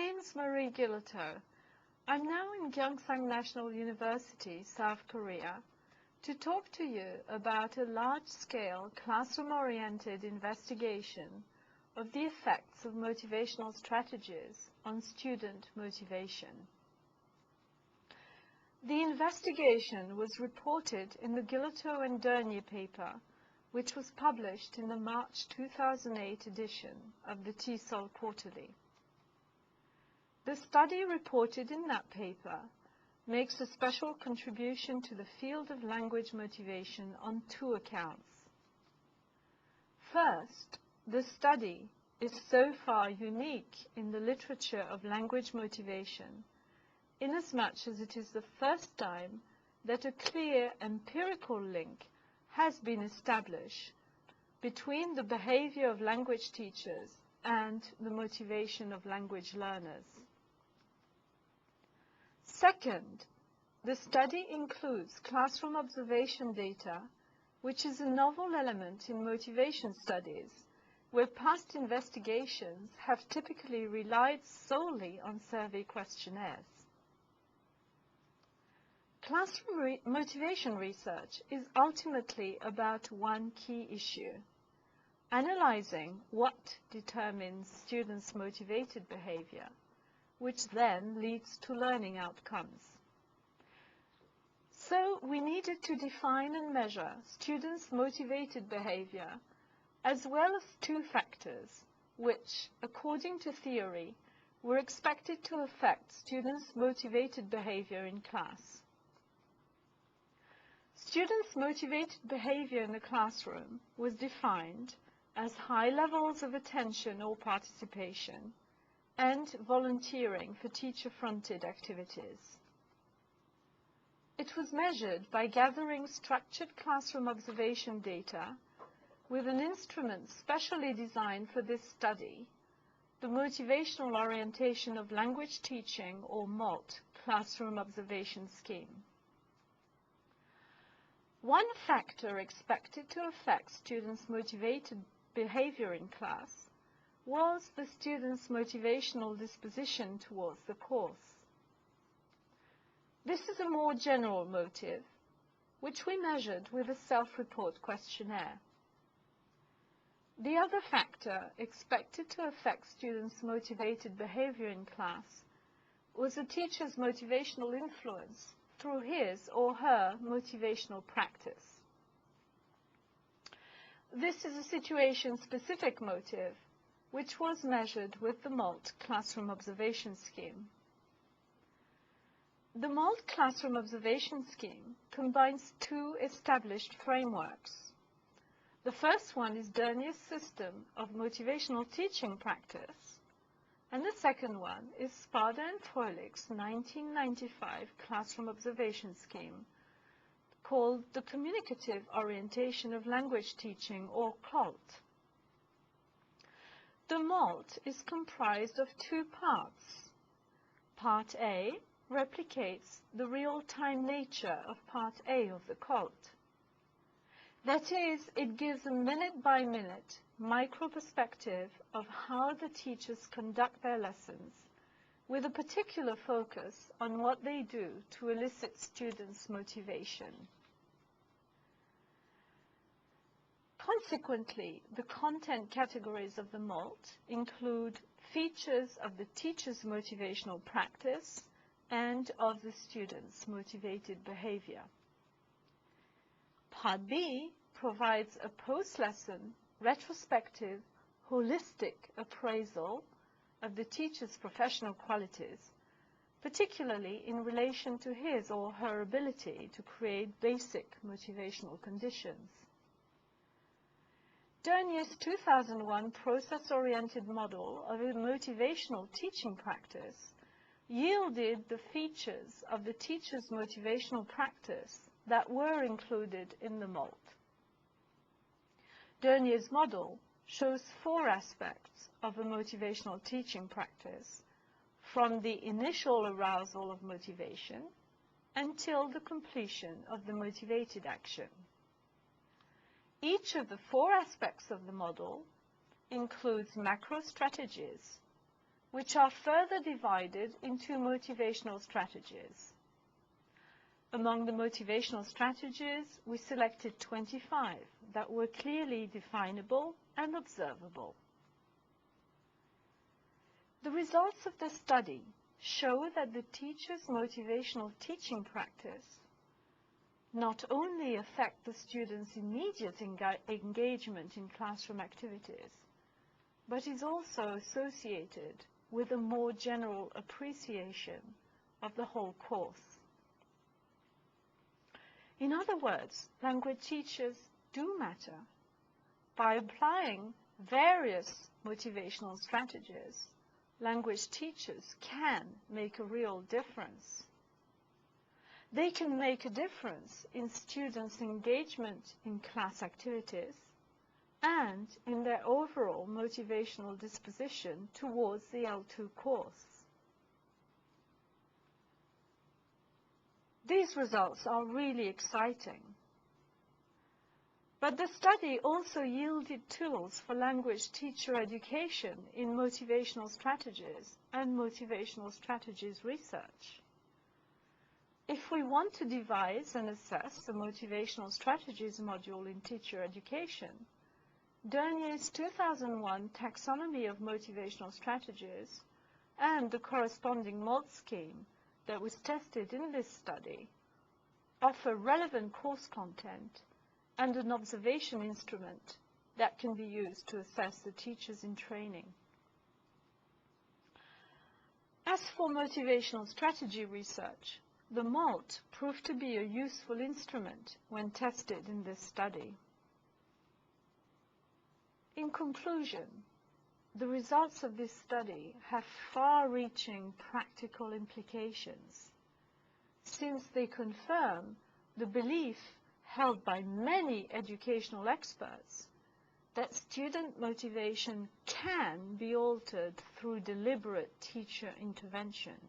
name's Marie Guilloteaux. I'm now in Gyeongsang National University, South Korea, to talk to you about a large-scale classroom-oriented investigation of the effects of motivational strategies on student motivation. The investigation was reported in the Guilloteaux and Dörnyei paper, which was published in the March 2008 edition of the TESOL quarterly. The study reported in that paper makes a special contribution to the field of language motivation on two accounts. First, the study is so far unique in the literature of language motivation, inasmuch as it is the first time that a clear empirical link has been established between the behavior of language teachers and the motivation of language learners. Second, the study includes classroom observation data, which is a novel element in motivation studies, where past investigations have typically relied solely on survey questionnaires. Classroom motivation research is ultimately about one key issue: analyzing what determines students' motivated behavior, which then leads to learning outcomes. So we needed to define and measure students' motivated behavior, as well as two factors which, according to theory, were expected to affect students' motivated behavior in class. Students' motivated behavior in the classroom was defined as high levels of attention or participation and volunteering for teacher-fronted activities. It was measured by gathering structured classroom observation data with an instrument specially designed for this study, the Motivational Orientation of Language Teaching, or MOLT, classroom observation scheme. One factor expected to affect students' motivated behavior in class was the student's motivational disposition towards the course. This is a more general motive, which we measured with a self-report questionnaire. The other factor expected to affect students' motivated behavior in class was a teacher's motivational influence through his or her motivational practice. This is a situation-specific motive, which was measured with the MOLT classroom observation scheme. The MOLT classroom observation scheme combines two established frameworks. The first one is Dörnyei's system of motivational teaching practice, and the second one is Spada and Fröhlich's 1995 classroom observation scheme, called the Communicative Orientation of Language Teaching, or COLT. The MOLT is comprised of two parts. Part A replicates the real-time nature of Part A of the COLT. That is, it gives a minute-by-minute micro-perspective of how the teachers conduct their lessons, with a particular focus on what they do to elicit students' motivation. Consequently, the content categories of the MOLT include features of the teacher's motivational practice and of the student's motivated behavior. Part B provides a post-lesson, retrospective, holistic appraisal of the teacher's professional qualities, particularly in relation to his or her ability to create basic motivational conditions. Dörnyei's 2001 process-oriented model of a motivational teaching practice yielded the features of the teacher's motivational practice that were included in the MOLT. Dörnyei's model shows four aspects of a motivational teaching practice, from the initial arousal of motivation until the completion of the motivated action. Each of the four aspects of the model includes macro strategies, which are further divided into motivational strategies. Among the motivational strategies, we selected 25 that were clearly definable and observable. The results of the study show that the teacher's motivational teaching practice not only affect the student's immediate engagement in classroom activities, but is also associated with a more general appreciation of the whole course. In other words, language teachers do matter. By applying various motivational strategies, language teachers can make a real difference. They can make a difference in students' engagement in class activities and in their overall motivational disposition towards the L2 course. These results are really exciting. But the study also yielded tools for language teacher education in motivational strategies and motivational strategies research. If we want to devise and assess a motivational strategies module in teacher education, Dörnyei's 2001 taxonomy of motivational strategies and the corresponding MOD scheme that was tested in this study offer relevant course content and an observation instrument that can be used to assess the teachers in training. As for motivational strategy research, the MOD proved to be a useful instrument when tested in this study. In conclusion, the results of this study have far-reaching practical implications, since they confirm the belief held by many educational experts that student motivation can be altered through deliberate teacher intervention.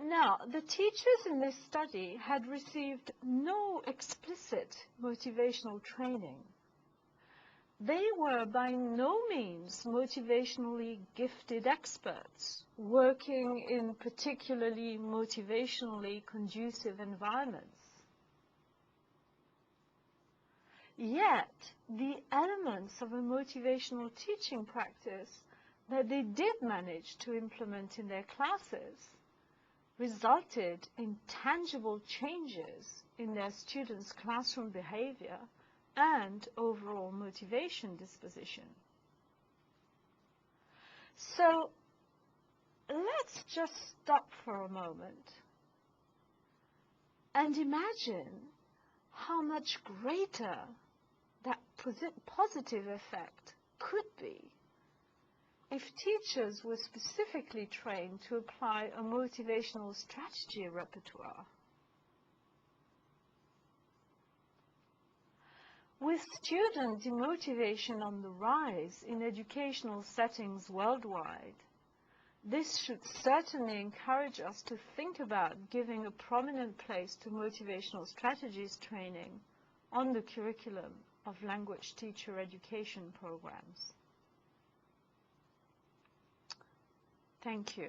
Now, the teachers in this study had received no explicit motivational training. They were by no means motivationally gifted experts working in particularly motivationally conducive environments. Yet, the elements of a motivational teaching practice that they did manage to implement in their classes resulted in tangible changes in their students' classroom behavior and overall motivation disposition. So let's just stop for a moment and imagine how much greater that positive effect could be if teachers were specifically trained to apply a motivational strategy repertoire. With student demotivation on the rise in educational settings worldwide, this should certainly encourage us to think about giving a prominent place to motivational strategies training on the curriculum of language teacher education programs. Thank you.